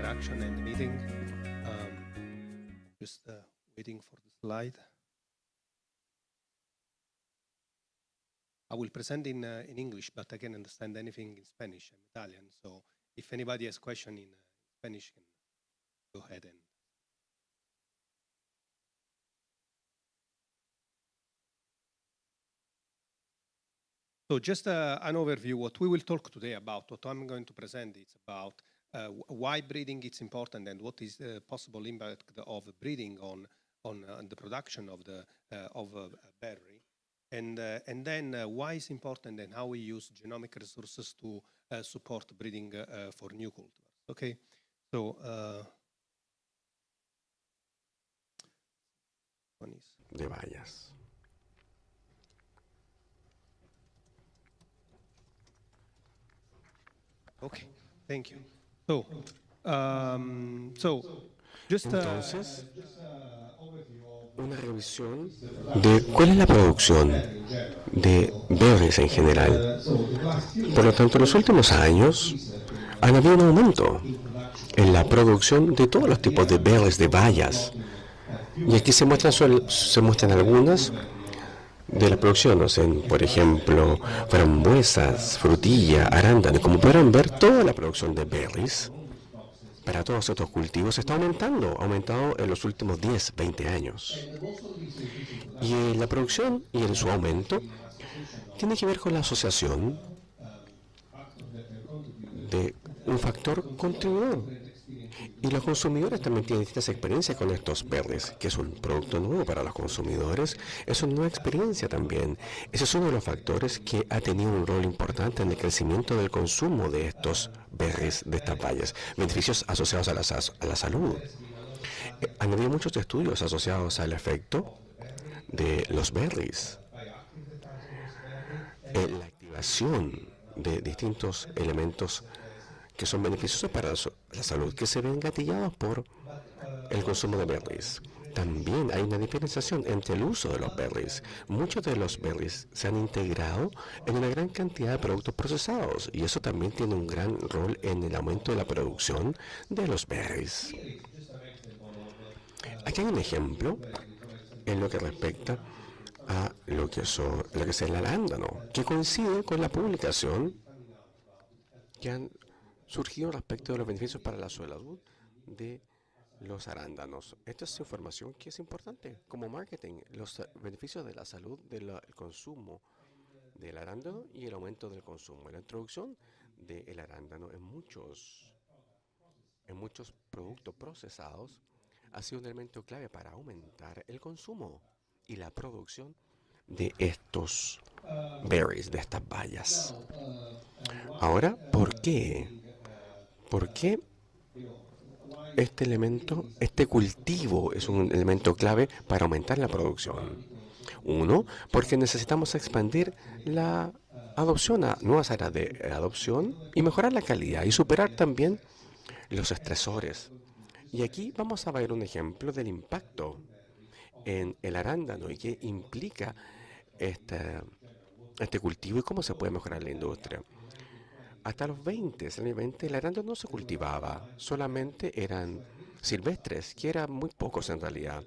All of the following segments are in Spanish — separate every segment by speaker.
Speaker 1: interaction and the meeting. Just waiting for the slide. I will present in English, but I can understand anything in Spanish and Italian. So if anybody has question in Spanish, can go ahead and. So just an overview, what we will talk today about, what I'm going to present, it's about why breeding is important and what is the possible impact of breeding on the production of the berry, and then why it's important and how we use genomic resources to support breeding for new cultivars. Okay, so one is
Speaker 2: de bayas.
Speaker 1: okay. Thank you. So, just
Speaker 2: Entonces, una revisión de cuál es la producción de berries en general. Por lo tanto, en los últimos años han habido un aumento en la producción de todos los tipos de berries de bayas. Y aquí se muestran algunas de las producciones, por ejemplo, frambuesas, frutilla, arándano. Como podrán ver, toda la producción de berries para todos estos cultivos está aumentando, ha aumentado en los últimos 10, 20 años. Y la producción y su aumento tiene que ver con la asociación de un factor contribuidor. Y los consumidores también tienen distintas experiencias con estos berries, que es un producto nuevo para los consumidores. Es una nueva experiencia también. Ese es uno de los factores que ha tenido un rol importante en el crecimiento del consumo de estos berries, de estas bayas. Beneficios asociados a la salud. Han habido muchos estudios asociados al efecto de los berries. La activación de distintos elementos que son beneficiosos para la salud, que se ven gatillados por el consumo de berries. También hay una diferenciación entre el uso de los berries. Muchos de los berries se han integrado en una gran cantidad de productos procesados y eso también tiene un gran rol en el aumento de la producción de los berries. Aquí hay un ejemplo en lo que respecta a lo que es el arándano, que coincide con la publicación que han surgido respecto de los beneficios para la salud de los arándanos. Esta es información que es importante como marketing, los beneficios de la salud del consumo del arándano y el aumento del consumo. La introducción del arándano en muchos productos procesados ha sido un elemento clave para aumentar el consumo y la producción de estos berries, de estas bayas. Ahora, ¿por qué? ¿Por qué este cultivo es un elemento clave para aumentar la producción? Uno, porque necesitamos expandir la adopción a nuevas áreas de adopción y mejorar la calidad y superar también los estresores. Y aquí vamos a ver un ejemplo del impacto en el arándano y qué implica este cultivo y cómo se puede mejorar la industria. Hasta los 20, en el 20, el arándano no se cultivaba, solamente eran silvestres, que eran muy pocos en realidad.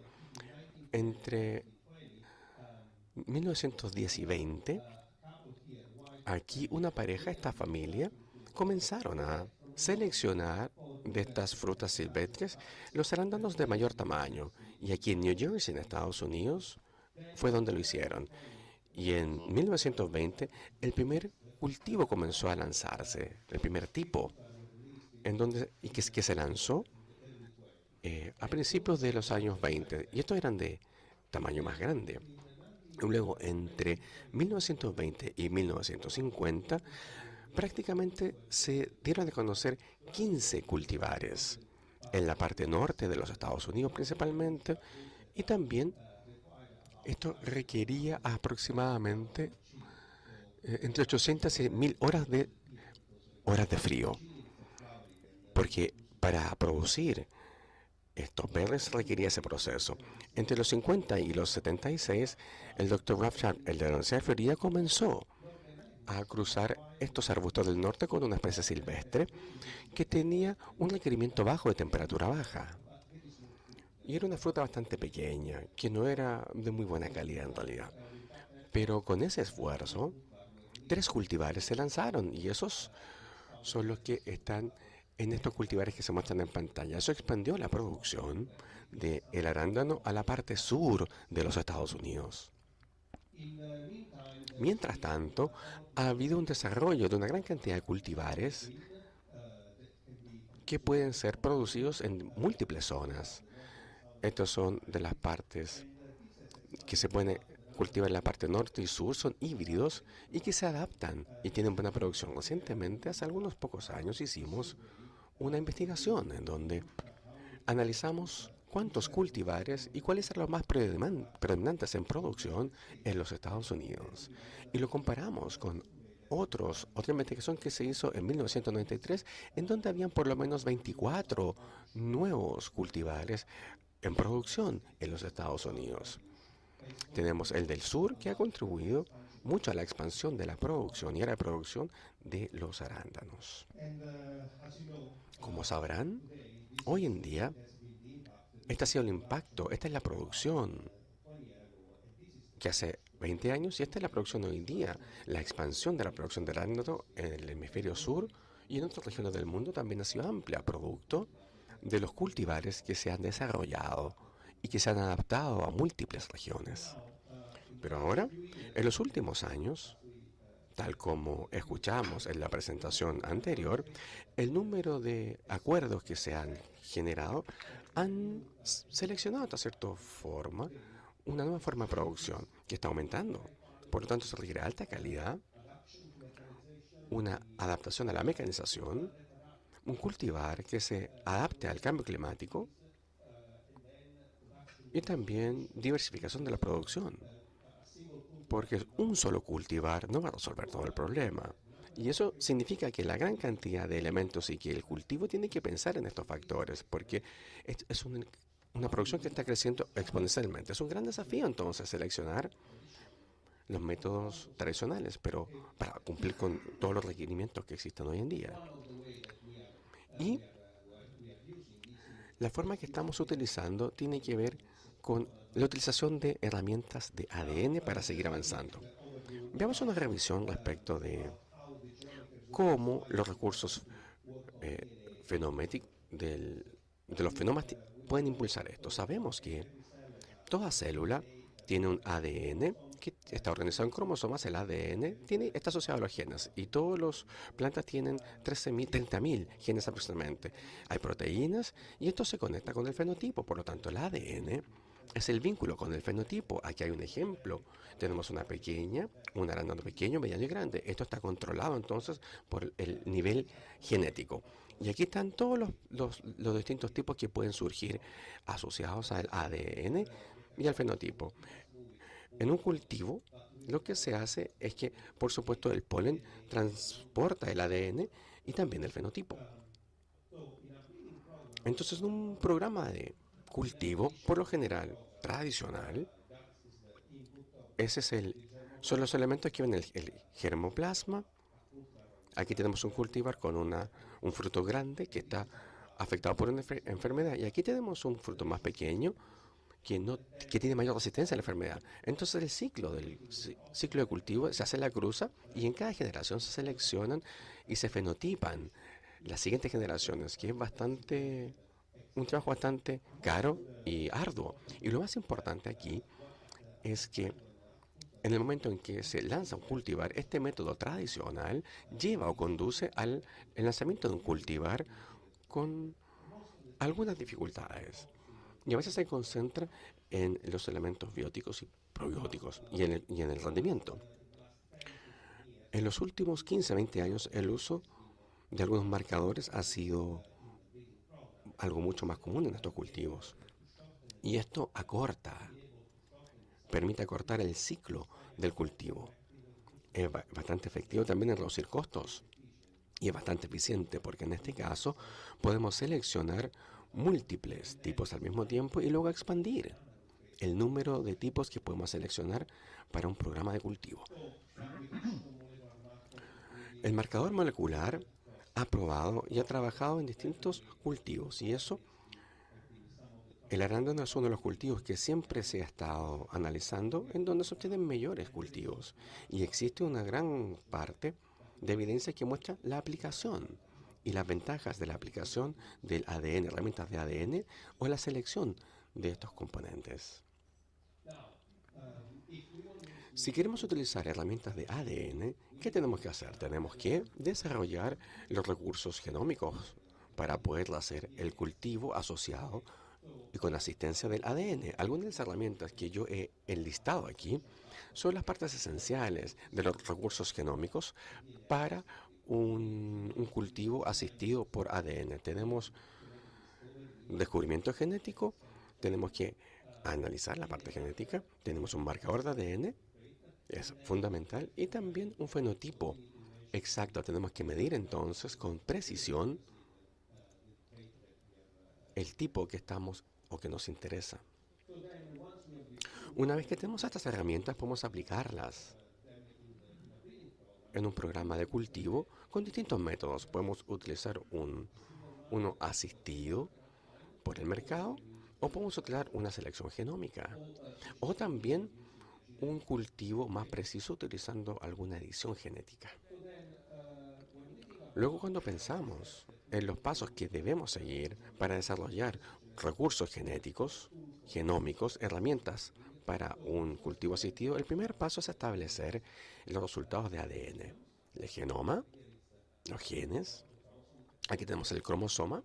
Speaker 2: Entre 1910 y 20, aquí una pareja, esta familia, comenzaron a seleccionar de estas frutas silvestres los arándanos de mayor tamaño. Y aquí en New Jersey, en Estados Unidos, fue donde lo hicieron. Y en 1920, el primer cultivo comenzó a lanzarse, el primer tipo, que se lanzó a principios de los años 20. Y estos eran de tamaño más grande. Luego, entre 1920 y 1950, prácticamente se dieron a conocer 15 cultivares en la parte norte de los Estados Unidos principalmente, y también esto requería aproximadamente entre 800 y 1000 horas de frío, porque para producir estos berries requería ese proceso. Entre los 50 y los 76, el Dr. Ralph Sharp, el de la Universidad de Florida, comenzó a cruzar estos arbustos del norte con una especie silvestre que tenía un requerimiento bajo de temperatura baja. Y era una fruta bastante pequeña, que no era de muy buena calidad en realidad. Pero con ese esfuerzo, 3 cultivares se lanzaron y esos son los que están en estos cultivares que se muestran en pantalla. Eso expandió la producción del arándano a la parte sur de los Estados Unidos. Mientras tanto, ha habido un desarrollo de una gran cantidad de cultivares que pueden ser producidos en múltiples zonas. Estos son de las partes que se pueden cultivar en la parte norte y sur, son híbridos y que se adaptan y tienen buena producción. Recientemente, hace algunos pocos años, hicimos una investigación en donde analizamos cuántos cultivares y cuáles eran los más predominantes en producción en los Estados Unidos. Y lo comparamos con otra investigación que se hizo en 1993, en donde habían por lo menos 24 nuevos cultivares en producción en los Estados Unidos. Tenemos el del sur, que ha contribuido mucho a la expansión de la producción y a la producción de los arándanos. Como sabrán, hoy en día, este ha sido el impacto, esta es la producción que hace 20 años y esta es la producción hoy en día. La expansión de la producción de arándano en el hemisferio sur y en otras regiones del mundo también ha sido amplia, producto de los cultivares que se han desarrollado y que se han adaptado a múltiples regiones. Pero ahora, en los últimos años, tal como escuchamos en la presentación anterior, el número de acuerdos que se han generado han seleccionado hasta cierta forma una nueva forma de producción que está aumentando. Por lo tanto, se requiere alta calidad, una adaptación a la mecanización, un cultivar que se adapte al cambio climático y también diversificación de la producción. Porque un solo cultivar no va a resolver todo el problema. Y eso significa que la gran cantidad de elementos y que el cultivo tiene que pensar en estos factores, porque es una producción que está creciendo exponencialmente. Es un gran desafío entonces seleccionar los métodos tradicionales, pero para cumplir con todos los requerimientos que existen hoy en día. Y la forma que estamos utilizando tiene que ver con la utilización de herramientas de ADN para seguir avanzando. Veamos una revisión respecto de cómo los recursos de los fenómenos pueden impulsar esto. Sabemos que toda célula tiene un ADN que está organizado en cromosomas. El ADN está asociado a los genes y todas las plantas tienen 30.000 genes aproximadamente. Hay proteínas y esto se conecta con el fenotipo. Por lo tanto, el ADN es el vínculo con el fenotipo. Aquí hay un ejemplo. Tenemos un arándano pequeño, mediano y grande. Esto está controlado entonces por el nivel genético. Y aquí están todos los distintos tipos que pueden surgir asociados al ADN y al fenotipo. En un cultivo, lo que se hace es que, por supuesto, el polen transporta el ADN y también el fenotipo. Entonces, en un programa de cultivo, por lo general, tradicional, son los elementos que ven el germoplasma. Aquí tenemos un cultivar con un fruto grande que está afectado por una enfermedad. Y aquí tenemos un fruto más pequeño que tiene mayor resistencia a la enfermedad. Entonces el ciclo de cultivo se hace la cruza y en cada generación se seleccionan y se fenotipan las siguientes generaciones, que es un trabajo bastante caro y arduo. Y lo más importante aquí es que en el momento en que se lanza un cultivar, este método tradicional lleva o conduce al lanzamiento de un cultivar con algunas dificultades. Y a veces se concentra en los elementos bióticos y probióticos y en el rendimiento. En los últimos 15, 20 años, el uso de algunos marcadores ha sido algo mucho más común en estos cultivos. Y esto permite acortar el ciclo del cultivo. Es bastante efectivo también en reducir costos. Y es bastante eficiente porque en este caso podemos seleccionar múltiples tipos al mismo tiempo y luego expandir el número de tipos que podemos seleccionar para un programa de cultivo. El marcador molecular ha probado y ha trabajado en distintos cultivos y eso, el arándano es uno de los cultivos que siempre se ha estado analizando en donde se obtienen mayores cultivos y existe una gran parte de evidencia que muestra la aplicación y las ventajas de la aplicación del ADN, herramientas de ADN o la selección de estos componentes. Si queremos utilizar herramientas de ADN, ¿qué tenemos que hacer? Tenemos que desarrollar los recursos genómicos para poder hacer el cultivo asociado y con asistencia del ADN. Algunas de las herramientas que yo he enlistado aquí son las partes esenciales de los recursos genómicos para un cultivo asistido por ADN. Tenemos descubrimiento genético, tenemos que analizar la parte genética, tenemos un marcador de ADN, es fundamental, y también un fenotipo exacto. Tenemos que medir entonces con precisión el tipo que estamos o que nos interesa. Una vez que tenemos estas herramientas, podemos aplicarlas en un programa de cultivo con distintos métodos. Podemos utilizar uno asistido por el mercado o podemos utilizar una selección genómica o también un cultivo más preciso utilizando alguna edición genética. Luego, cuando pensamos en los pasos que debemos seguir para desarrollar recursos genéticos, genómicos, herramientas para un cultivo asistido, el primer paso es establecer los resultados de ADN, el genoma, los genes. Aquí tenemos el cromosoma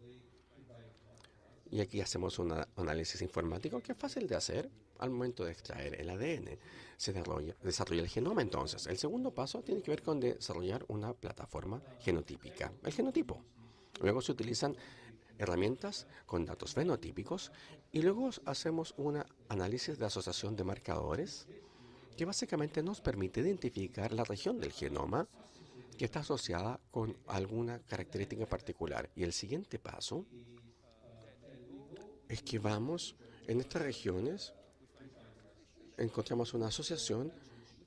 Speaker 2: y aquí hacemos un análisis informático que es fácil de hacer al momento de extraer el ADN. Se desarrolla el genoma entonces. El segundo paso tiene que ver con desarrollar una plataforma genotípica, el genotipo. Luego se utilizan herramientas con datos fenotípicos y luego hacemos un análisis de asociación de marcadores que básicamente nos permite identificar la región del genoma que está asociada con alguna característica particular. Y el siguiente paso es que vamos en estas regiones, encontramos una asociación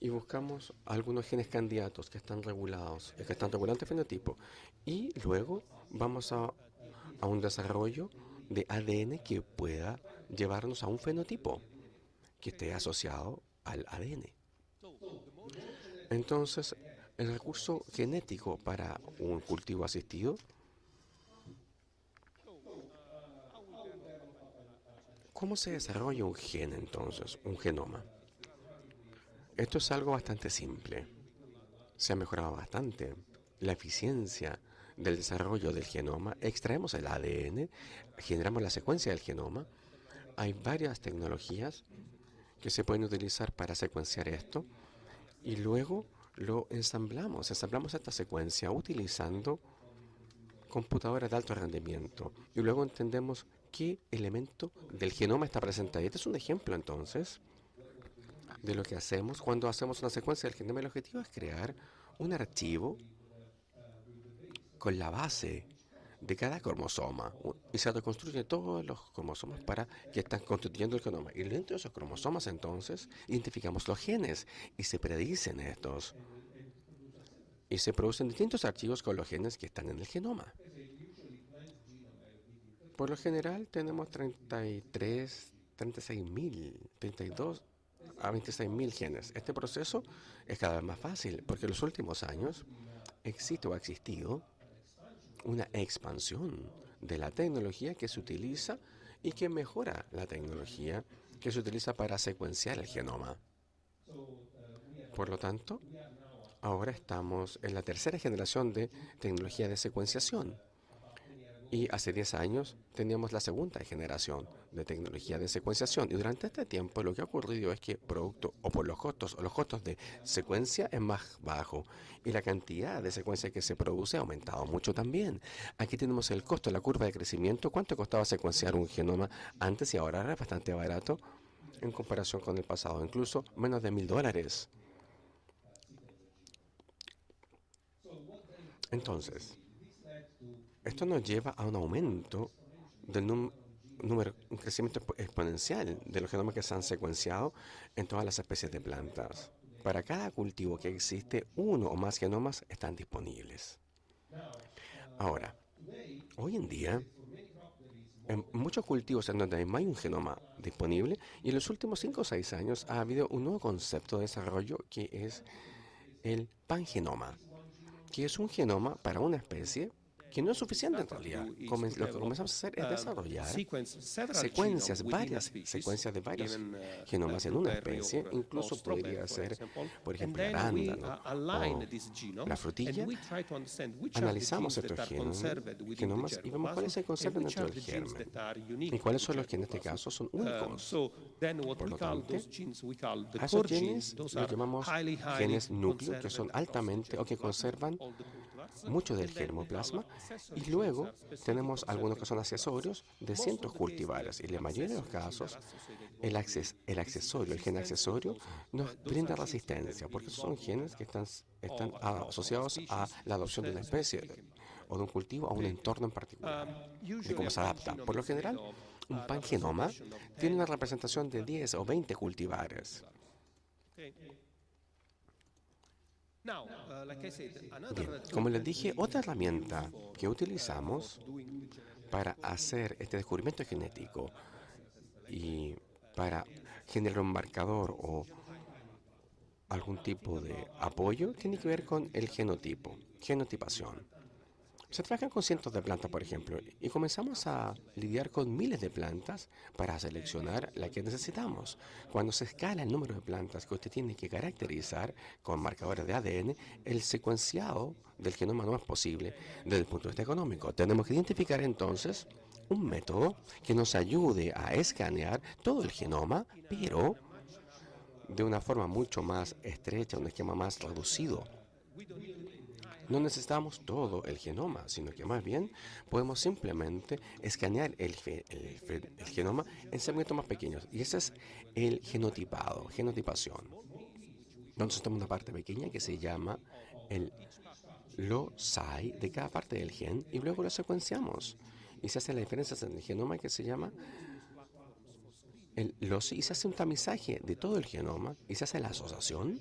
Speaker 2: y buscamos algunos genes candidatos que están regulados, que están regulando el fenotipo. Y luego vamos a un desarrollo de ADN que pueda llevarnos a un fenotipo que esté asociado al ADN. Entonces, el recurso genético para un cultivo asistido, ¿cómo se desarrolla un gen entonces, un genoma? Esto es algo bastante simple. Se ha mejorado bastante la eficiencia del desarrollo del genoma. Extraemos el ADN, generamos la secuencia del genoma. Hay varias tecnologías que se pueden utilizar para secuenciar esto y luego lo ensamblamos. Ensamblamos esta secuencia utilizando computadoras de alto rendimiento y luego entendemos qué elemento del genoma está presente ahí. Este es un ejemplo entonces de lo que hacemos cuando hacemos una secuencia del genoma. El objetivo es crear un archivo con la base de cada cromosoma y se reconstruye todos los cromosomas para que están constituyendo el genoma. Y dentro de esos cromosomas entonces identificamos los genes y se predicen estos. Y se producen distintos archivos con los genes que están en el genoma. Por lo general tenemos 33, 36.000, 32 a 26.000 genes. Este proceso es cada vez más fácil porque en los últimos años existe o ha existido una expansión de la tecnología que se utiliza y que mejora la tecnología que se utiliza para secuenciar el genoma. Por lo tanto, ahora estamos en la tercera generación de tecnología de secuenciación. Y hace 10 años teníamos la segunda generación de tecnología de secuenciación. Y durante este tiempo lo que ha ocurrido es que producto o por los costos de secuencia es más bajo. Y la cantidad de secuencia que se produce ha aumentado mucho también. Aquí tenemos el costo, la curva de crecimiento. ¿Cuánto costaba secuenciar un genoma antes y ahora es bastante barato en comparación con el pasado? Incluso menos de $1.000. Entonces, esto nos lleva a un aumento del número, un crecimiento exponencial de los genomas que se han secuenciado en todas las especies de plantas. para cada cultivo que existe, uno o más genomas están disponibles. Ahora, hoy en día, en muchos cultivos en donde no hay un genoma disponible, y en los últimos 5 o 6 años ha habido un nuevo concepto de desarrollo que es el pangenoma, que es un genoma para una especie que no es suficiente en realidad. Lo que comenzamos a hacer es desarrollar varias secuencias de varios genomas en una especie, incluso podría ser, por ejemplo, el arándano o la frutilla. Analizamos estos genomas y vemos cuáles se conservan dentro del germen y cuáles son los que en este caso son únicos. Por lo tanto, a esos genes los llamamos genes núcleo, que son altamente o que conservan mucho del germoplasma, y luego tenemos algunos que son accesorios de cientos cultivares, y en la mayoría de los casos el gen accesorio nos brinda resistencia, porque esos son genes que están asociados a la adopción de una especie o de un cultivo a un entorno en particular, de cómo se adapta. Por lo general, un pangenoma tiene una representación de 10 o 20 cultivares. Bien, como les dije, otra herramienta que utilizamos para hacer este descubrimiento genético y para generar un marcador o algún tipo de apoyo tiene que ver con el genotipación. Se trabaja con cientos de plantas, por ejemplo, y comenzamos a lidiar con miles de plantas para seleccionar la que necesitamos. Cuando se escala el número de plantas que usted tiene que caracterizar con marcadores de ADN, el secuenciado del genoma no es posible desde el punto de vista económico. Tenemos que identificar entonces un método que nos ayude a escanear todo el genoma, pero de una forma mucho más estrecha, un esquema más reducido. No necesitamos todo el genoma, sino que más bien podemos simplemente escanear el genoma en segmentos más pequeños. Y ese es el genotipación. Entonces tenemos una parte pequeña que se llama el loci de cada parte del gen y luego lo secuenciamos. Y se hace la diferencia en el genoma que se llama el loci y se hace un tamizaje de todo el genoma y se hace la asociación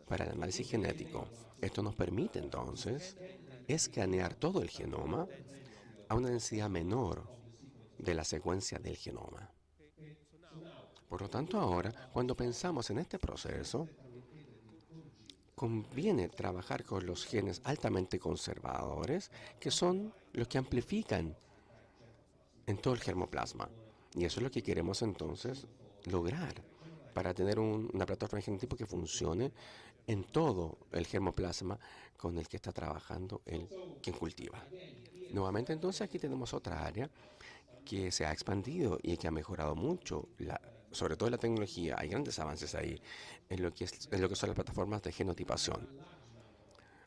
Speaker 2: para el análisis genético. Esto nos permite entonces escanear todo el genoma a una densidad menor de la secuencia del genoma. Por lo tanto, ahora, cuando pensamos en este proceso, conviene trabajar con los genes altamente conservadores, que son los que amplifican en todo el germoplasma. Y eso es lo que queremos entonces lograr para tener una plataforma de genotipo que funcione en todo el germoplasma con el que está trabajando quien cultiva. Nuevamente, entonces, aquí tenemos otra área que se ha expandido y que ha mejorado mucho, sobre todo en la tecnología. Hay grandes avances ahí en lo que son las plataformas de genotipación.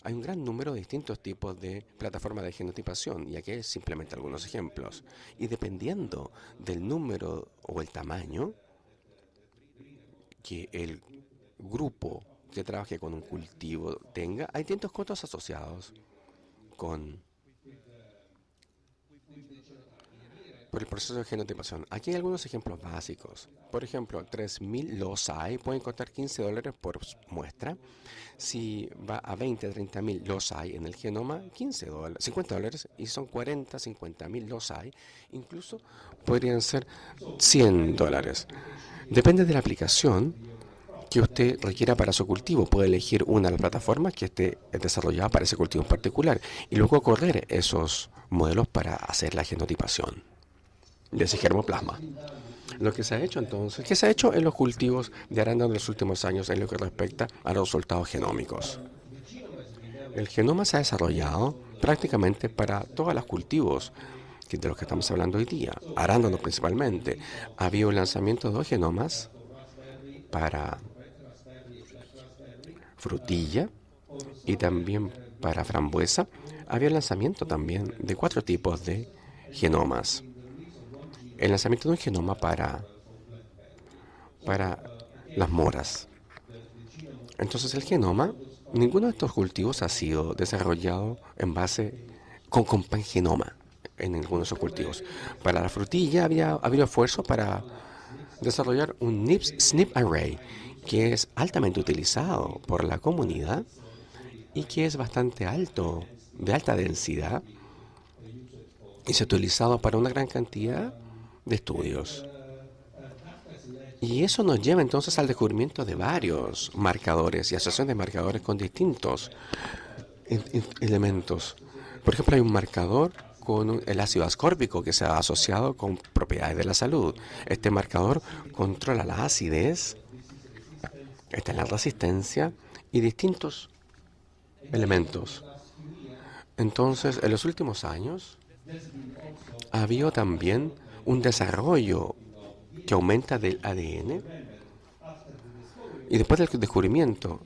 Speaker 2: Hay un gran número de distintos tipos de plataformas de genotipación, y aquí simplemente algunos ejemplos. Y dependiendo del número o el tamaño que el grupo que trabaje con un cultivo tenga, hay distintos costos asociados por el proceso de genotipación. Aquí hay algunos ejemplos básicos. Por ejemplo, 3.000 loci pueden costar $15 por muestra. Si va a 20, 30.000 loci en el genoma, $50, y son 40, 50.000 loci, incluso podrían ser $100. Depende de la aplicación que usted requiera para su cultivo. Puede elegir una de las plataformas que esté desarrollada para ese cultivo en particular y luego correr esos modelos para hacer la genotipación de ese germoplasma. Lo que se ha hecho entonces, ¿qué se ha hecho en los cultivos de arándano en los últimos años en lo que respecta a los resultados genómicos? El genoma se ha desarrollado prácticamente para todos los cultivos de los que estamos hablando hoy día, arándano principalmente. Había un lanzamiento de 2 genomas para frutilla y también para frambuesa. Había el lanzamiento también de 4 tipos de genomas. El lanzamiento de un genoma para las moras. Entonces el genoma, ninguno de estos cultivos ha sido desarrollado en base con pangenoma en ninguno de esos cultivos. Para la frutilla había esfuerzo para desarrollar un SNP array, que es altamente utilizado por la comunidad y que es bastante alto, de alta densidad, y se ha utilizado para una gran cantidad de estudios. Y eso nos lleva entonces al descubrimiento de varios marcadores y asociación de marcadores con distintos elementos. Por ejemplo, hay un marcador con el ácido ascórbico que se ha asociado con propiedades de la salud. Este marcador controla la acidez, está en la resistencia y distintos elementos. Entonces, en los últimos años, ha habido también un desarrollo que aumenta del ADN. Y después del descubrimiento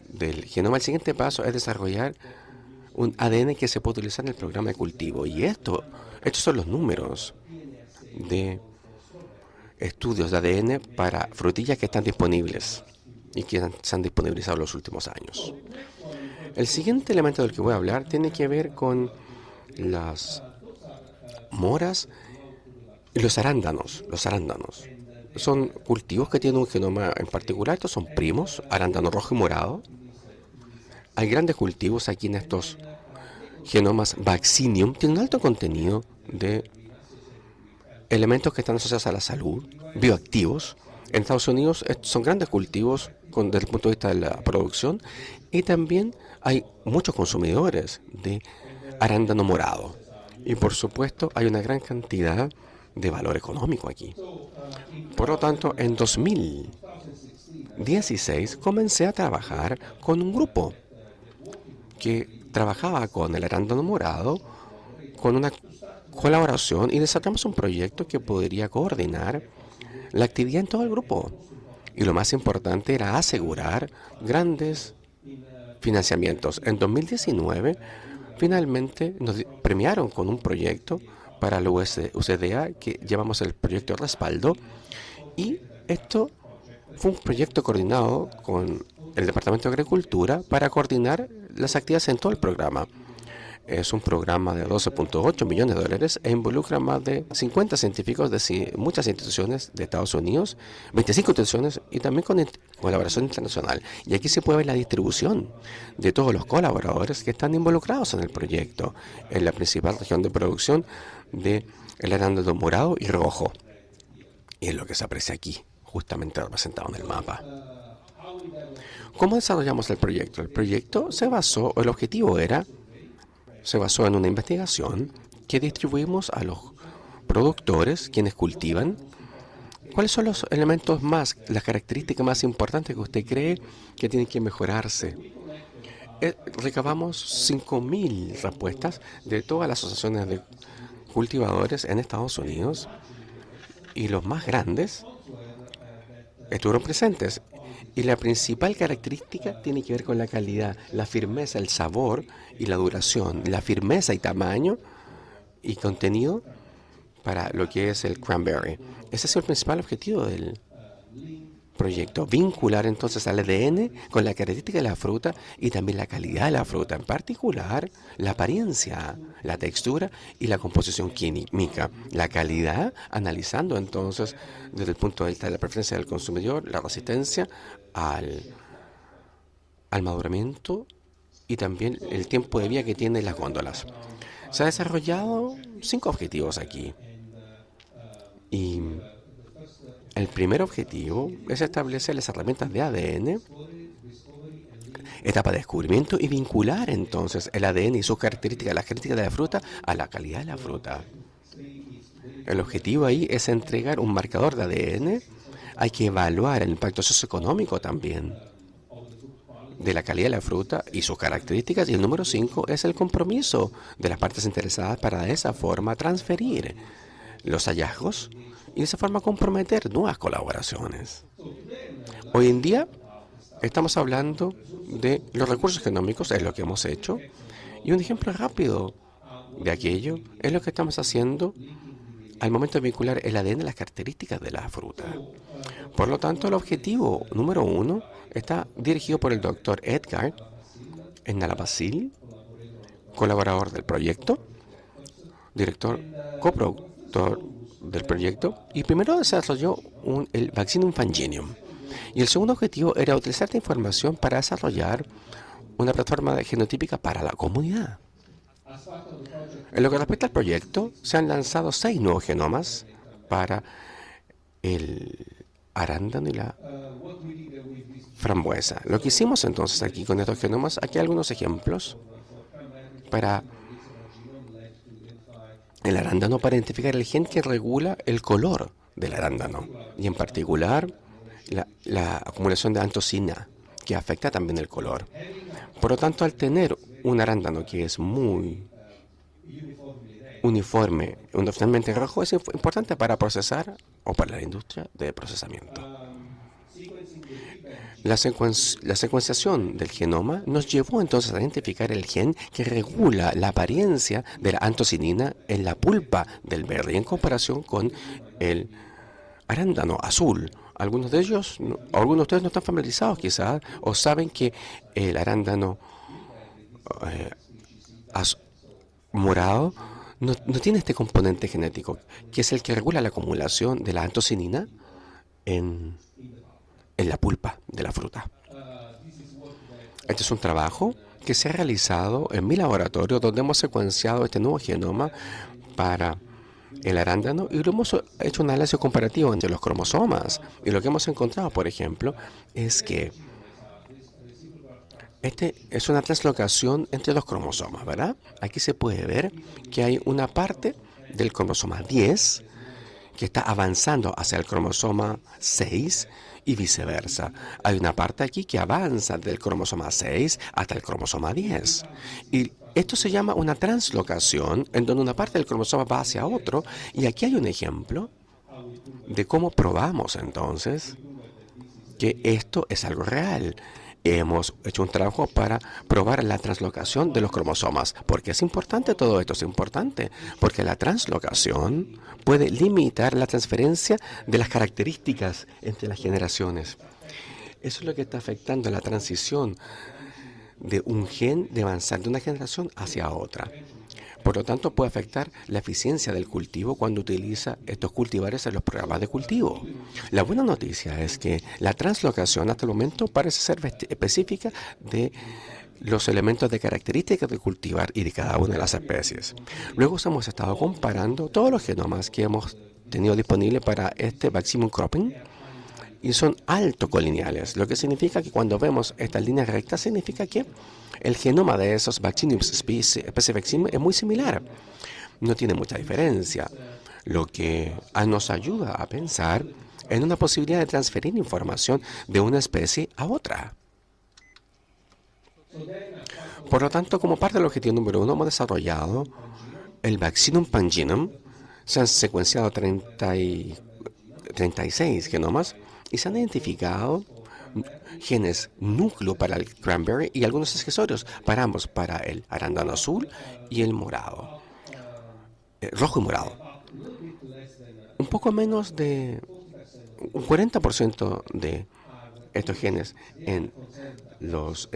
Speaker 2: del genoma, el siguiente paso es desarrollar un ADN que se puede utilizar en el programa de cultivo. Y estos son los números de estudios de ADN para frutillas que están disponibles y que se han disponibilizado en los últimos años. El siguiente elemento del que voy a hablar tiene que ver con las moras y los arándanos. Los arándanos son cultivos que tienen un genoma en particular. Estos son primos, arándano rojo y morado. Hay grandes cultivos aquí en estos genomas Vaccinium. Tienen un alto contenido de elementos que están asociados a la salud, bioactivos. En Estados Unidos son grandes cultivos desde el punto de vista de la producción, y también hay muchos consumidores de arándano morado. Y por supuesto hay una gran cantidad de valor económico aquí. Por lo tanto, en 2016 comencé a trabajar con un grupo que trabajaba con el arándano morado, con una colaboración, y desarrollamos un proyecto que podría coordinar la actividad en todo el grupo. Y lo más importante era asegurar grandes financiamientos. En 2019, finalmente nos premiaron con un proyecto para la UCDA, que llamamos el proyecto de respaldo, y esto fue un proyecto coordinado con el Departamento de Agricultura para coordinar las actividades en todo el programa. Es un programa de 12.8 millones de dólares e involucra más de 50 científicos de muchas instituciones de Estados Unidos, 25 instituciones, y también con colaboración internacional. Y aquí se puede ver la distribución de todos los colaboradores que están involucrados en el proyecto, en la principal región de producción del arándano morado y rojo. Y es lo que se aprecia aquí, justamente representado en el mapa. ¿Cómo desarrollamos el proyecto? El proyecto se basó en una investigación que distribuimos a los productores, quienes cultivan. ¿Cuáles son los elementos las características más importantes que usted cree que tienen que mejorarse? Recabamos 5.000 respuestas de todas las asociaciones de cultivadores en Estados Unidos, y los más grandes estuvieron presentes. Y la principal característica tiene que ver con la calidad, la firmeza, el sabor y la duración. La firmeza y tamaño y contenido para lo que es el cranberry. Ese es el principal objetivo del proyecto. Vincular entonces al ADN con la característica de la fruta y también la calidad de la fruta. En particular, la apariencia, la textura y la composición química. La calidad, analizando entonces desde el punto de vista de la preferencia del consumidor, la resistencia al maduramiento y también el tiempo de vida que tienen las góndolas. Se ha desarrollado 5 objetivos aquí. Y el primer objetivo es establecer las herramientas de ADN, etapa de descubrimiento, y vincular entonces el ADN y sus características, las características de la fruta, a la calidad de la fruta. El objetivo ahí es entregar un marcador de ADN. Hay que evaluar el impacto socioeconómico también de la calidad de la fruta y sus características. Y el número 5 es el compromiso de las partes interesadas para de esa forma transferir los hallazgos y de esa forma comprometer nuevas colaboraciones. Hoy en día estamos hablando de los recursos genómicos, es lo que hemos hecho, y un ejemplo rápido de aquello es lo que estamos haciendo al momento de vincular el ADN a las características de la fruta. Por lo tanto, el objetivo número 1 está dirigido por el doctor Edgar Nalapacil, colaborador del proyecto, director, coproductor del proyecto, y primero desarrolló el Vaccinum fanginium. Y el segundo objetivo era utilizar esta información para desarrollar una plataforma genotípica para la comunidad. En lo que respecta al proyecto, se han lanzado 6 nuevos genomas para el arándano y la frambuesa. Lo que hicimos entonces aquí con estos genomas, aquí hay algunos ejemplos para el arándano para identificar el gen que regula el color del arándano y en particular la acumulación de antocina que afecta también el color. Por lo tanto, al tener un arándano que es muy uniformemente rojo, es importante para procesar o para la industria de procesamiento. La secuenciación del genoma nos llevó entonces a identificar el gen que regula la apariencia de la antocinina en la pulpa del berry en comparación con el arándano azul. Algunos de ustedes no están familiarizados quizás o saben que el arándano morado no tiene este componente genético, que es el que regula la acumulación de la antocinina en la pulpa de la fruta. Este es un trabajo que se ha realizado en mi laboratorio, donde hemos secuenciado este nuevo genoma para el arándano y lo hemos hecho un análisis comparativo entre los cromosomas. Y lo que hemos encontrado, por ejemplo, es que este es una translocación entre los cromosomas, ¿verdad? Aquí se puede ver que hay una parte del cromosoma 10 que está avanzando hacia el cromosoma 6 y viceversa. Hay una parte aquí que avanza del cromosoma 6 hasta el cromosoma 10. Y esto se llama una translocación, en donde una parte del cromosoma va hacia otro. Y aquí hay un ejemplo de cómo probamos entonces que esto es algo real. Hemos hecho un trabajo para probar la translocación de los cromosomas. ¿Por qué es importante todo esto? Es importante porque la translocación puede limitar la transferencia de las características entre las generaciones. Eso es lo que está afectando la transición de un gen de avanzar de una generación hacia otra. Por lo tanto, puede afectar la eficiencia del cultivo cuando utiliza estos cultivares en los programas de cultivo. La buena noticia es que la translocación hasta el momento parece ser específica de los elementos de características del cultivar y de cada una de las especies. Luego hemos estado comparando todos los genomas que hemos tenido disponibles para este maximum cropping y son alto colineales, lo que significa que cuando vemos estas líneas rectas significa que el genoma de esos Vaccinium specific es muy similar. No tiene mucha diferencia, lo que nos ayuda a pensar en una posibilidad de transferir información de una especie a otra. Por lo tanto, como parte del objetivo número 1, hemos desarrollado el Vaccinum Panginum. Se han secuenciado 36 genomas y se han identificado genes núcleo para el cranberry y algunos accesorios para ambos, para el arándano azul y el morado, rojo y morado. Un poco menos de un 40% de estos genes en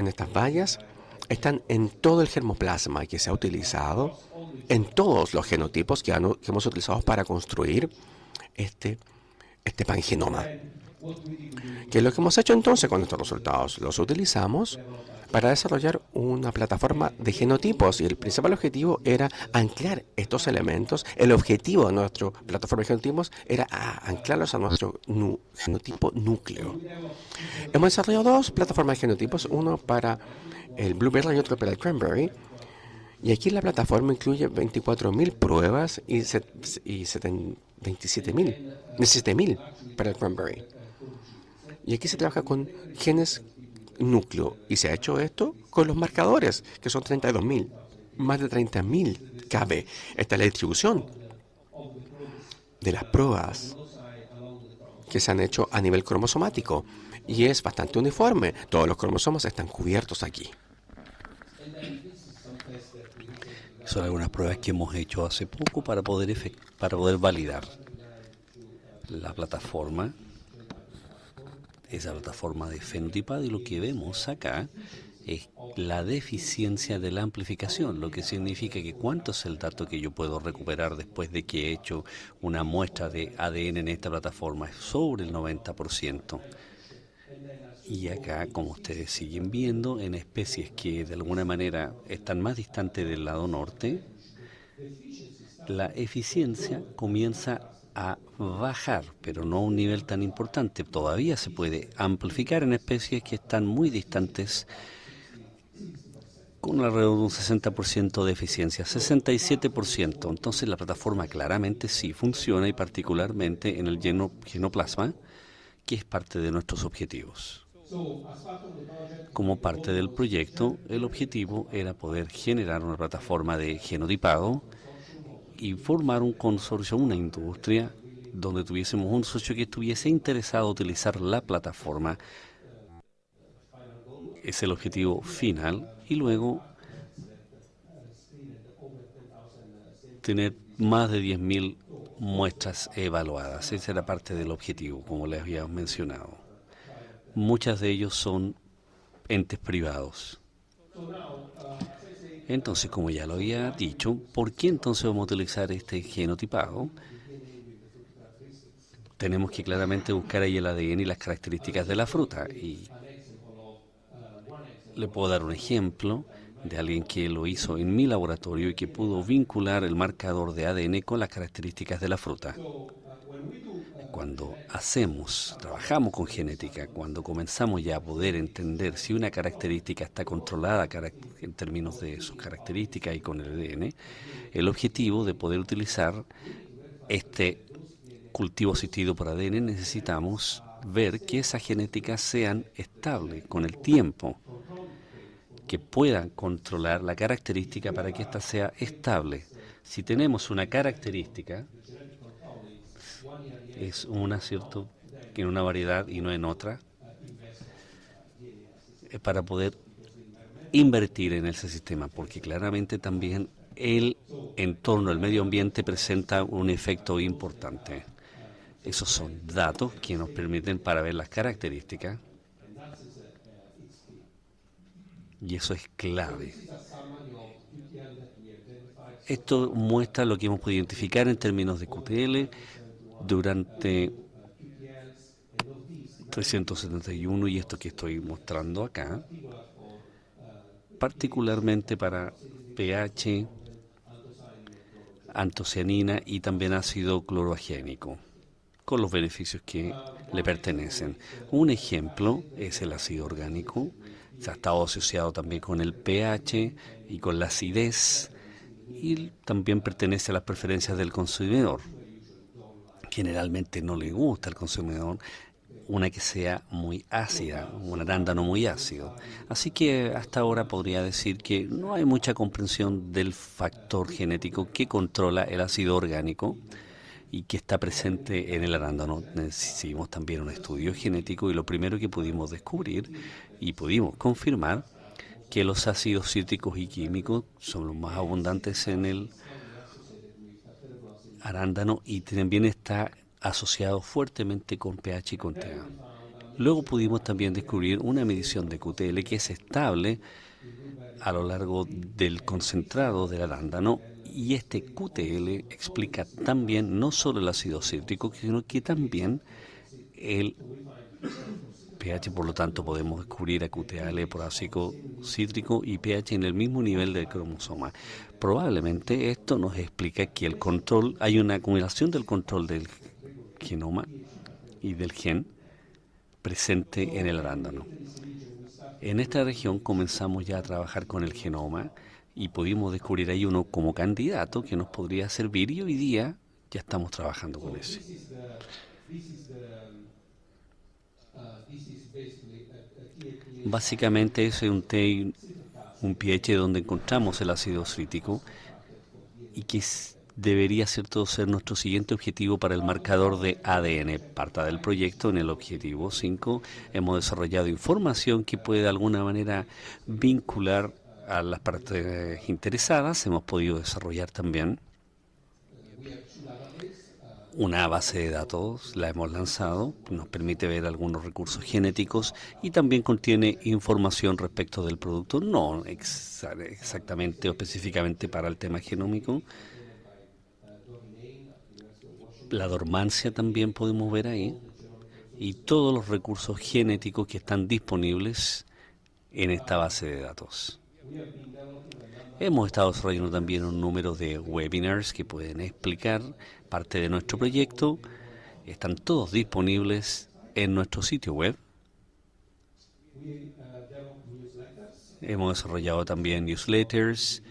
Speaker 2: estas bayas están en todo el germoplasma que se ha utilizado, en todos los genotipos que hemos utilizado para construir este pangenoma. ¿Qué es lo que hemos hecho entonces con estos resultados? Los utilizamos para desarrollar una plataforma de genotipos y el principal objetivo era anclar estos elementos. El objetivo de nuestra plataforma de genotipos era anclarlos a nuestro genotipo núcleo. Hemos desarrollado 2 plataformas de genotipos, uno para el blueberry y otro para el cranberry. Y aquí la plataforma incluye 24.000 pruebas y 17.000 para el cranberry. Y aquí se trabaja con genes núcleo. Y se ha hecho esto con los marcadores, que son 32.000. Más de 30.000 cabe. Esta es la distribución de las pruebas que se han hecho a nivel cromosomático. Y es bastante uniforme. Todos los cromosomas están cubiertos aquí.
Speaker 3: Son algunas pruebas que hemos hecho hace poco para poder validar la plataforma, esa plataforma de fenotipado, y lo que vemos acá es la deficiencia de la amplificación, lo que significa que cuánto es el dato que yo puedo recuperar después de que he hecho una muestra de ADN en esta plataforma, es sobre el 90%. Y acá, como ustedes siguen viendo, en especies que de alguna manera están más distantes del lado norte, la eficiencia comienza a bajar, pero no a un nivel tan importante. Todavía se puede amplificar en especies que están muy distantes, con alrededor de un 60% de eficiencia, 67%. Entonces la plataforma claramente sí funciona, y particularmente en el genoplasma, que es parte de nuestros objetivos. Como parte del proyecto, el objetivo era poder generar una plataforma de genotipado y formar un consorcio, una industria, donde tuviésemos un socio que estuviese interesado en utilizar la plataforma. Es el objetivo final. Y luego tener más de 10.000 muestras evaluadas. Esa era parte del objetivo, como les había mencionado. Muchas de ellos son entes privados. Entonces, como ya lo había dicho, ¿por qué entonces vamos a utilizar este genotipado? Tenemos que claramente buscar ahí el ADN y las características de la fruta. Y le puedo dar un ejemplo de alguien que lo hizo en mi laboratorio y que pudo vincular el marcador de ADN con las características de la fruta. Cuando trabajamos con genética, cuando comenzamos ya a poder entender si una característica está controlada en términos de sus características y con el ADN, el objetivo de poder utilizar este cultivo asistido por ADN, necesitamos ver que esas genéticas sean estables con el tiempo, que puedan controlar la característica para que ésta sea estable. Si tenemos una característica, es una, ¿cierto?, en una variedad y no en otra, para poder invertir en ese sistema, porque claramente también el entorno, el medio ambiente presenta un efecto importante. Esos son datos que nos permiten para ver las características, y eso es clave. Esto muestra lo que hemos podido identificar en términos de QTL durante 371, y esto que estoy mostrando acá, particularmente para pH, antocianina y también ácido cloroagénico, con los beneficios que le pertenecen. Un ejemplo es el ácido orgánico. Se ha estado asociado también con el pH y con la acidez, y también pertenece a las preferencias del consumidor. Generalmente no le gusta al consumidor una que sea muy ácida, un arándano muy ácido. Así que hasta ahora podría decir que no hay mucha comprensión del factor genético que controla el ácido orgánico y que está presente en el arándano. Hicimos también un estudio genético, y lo primero que pudimos descubrir y pudimos confirmar que los ácidos cítricos y químicos son los más abundantes en el arándano, y también está asociado fuertemente con pH y con TA. Luego pudimos también descubrir una medición de QTL que es estable a lo largo del concentrado del arándano, y este QTL explica también no solo el ácido cítrico, sino que también el pH. Por lo tanto, podemos descubrir a QTL por ácido cítrico y pH en el mismo nivel del cromosoma. Probablemente esto nos explica que el control, hay una acumulación del control del genoma y del gen presente en el arándano. En esta región comenzamos ya a trabajar con el genoma y pudimos descubrir ahí uno como candidato que nos podría servir, y hoy día ya estamos trabajando con ese. Básicamente es un pH donde encontramos el ácido cítrico, y que debería ser nuestro siguiente objetivo para el marcador de ADN. Parte del proyecto, en el objetivo 5, hemos desarrollado información que puede de alguna manera vincular a las partes interesadas. Hemos podido desarrollar también una base de datos, la hemos lanzado, nos permite ver algunos recursos genéticos, y también contiene información respecto del producto, no exactamente o específicamente para el tema genómico. La dormancia también podemos ver ahí, y todos los recursos genéticos que están disponibles en esta base de datos. Hemos estado desarrollando también un número de webinars que pueden explicar parte de nuestro proyecto. Están todos disponibles en nuestro sitio web. Hemos desarrollado también newsletters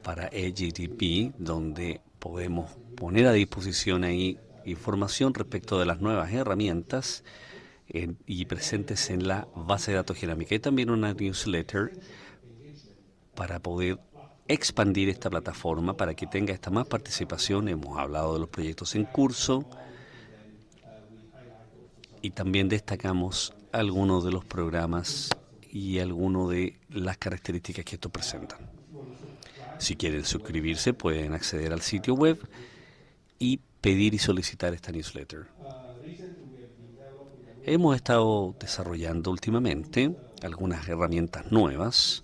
Speaker 3: para EGTP, donde podemos poner a disposición ahí información respecto de las nuevas herramientas y presentes en la base de datos genómica. Hay también una newsletter para poder expandir esta plataforma, para que tenga esta más participación. Hemos hablado de los proyectos en curso y también destacamos algunos de los programas y algunas de las características que estos presentan. Si quieren suscribirse, pueden acceder al sitio web y pedir y solicitar esta newsletter. Hemos estado desarrollando últimamente algunas herramientas nuevas,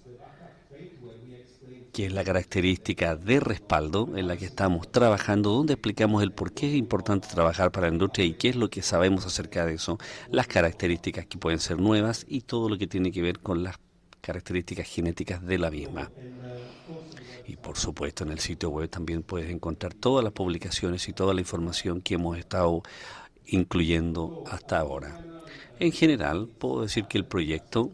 Speaker 3: que es la característica de respaldo en la que estamos trabajando, donde explicamos el por qué es importante trabajar para la industria y qué es lo que sabemos acerca de eso, las características que pueden ser nuevas y todo lo que tiene que ver con las características genéticas de la misma. Y por supuesto en el sitio web también puedes encontrar todas las publicaciones y toda la información que hemos estado incluyendo hasta ahora. En general, puedo decir que el proyecto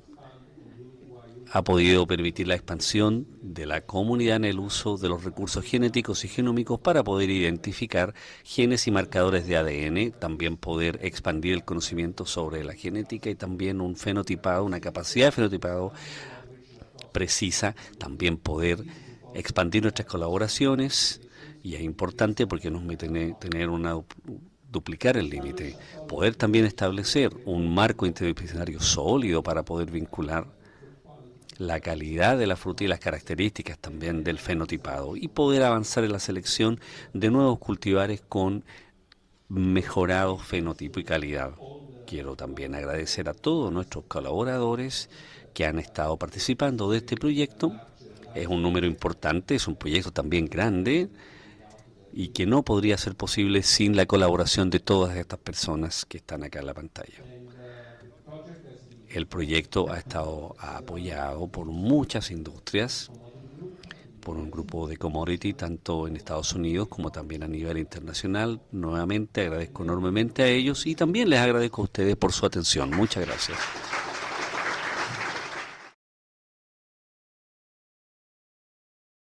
Speaker 3: ha podido permitir la expansión de la comunidad en el uso de los recursos genéticos y genómicos para poder identificar genes y marcadores de ADN, también poder expandir el conocimiento sobre la genética y también un fenotipado, una capacidad de fenotipado precisa, también poder expandir nuestras colaboraciones, y es importante porque nos permite duplicar el límite, poder también establecer un marco interdisciplinario sólido para poder vincular la calidad de la fruta y las características también del fenotipado y poder avanzar en la selección de nuevos cultivares con mejorado fenotipo y calidad. Quiero también agradecer a todos nuestros colaboradores que han estado participando de este proyecto. Es un número importante, es un proyecto también grande y que no podría ser posible sin la colaboración de todas estas personas que están acá en la pantalla. El proyecto ha estado apoyado por muchas industrias, por un grupo de commodity, tanto en Estados Unidos como también a nivel internacional. Nuevamente agradezco enormemente a ellos y también les agradezco a ustedes por su atención. Muchas gracias.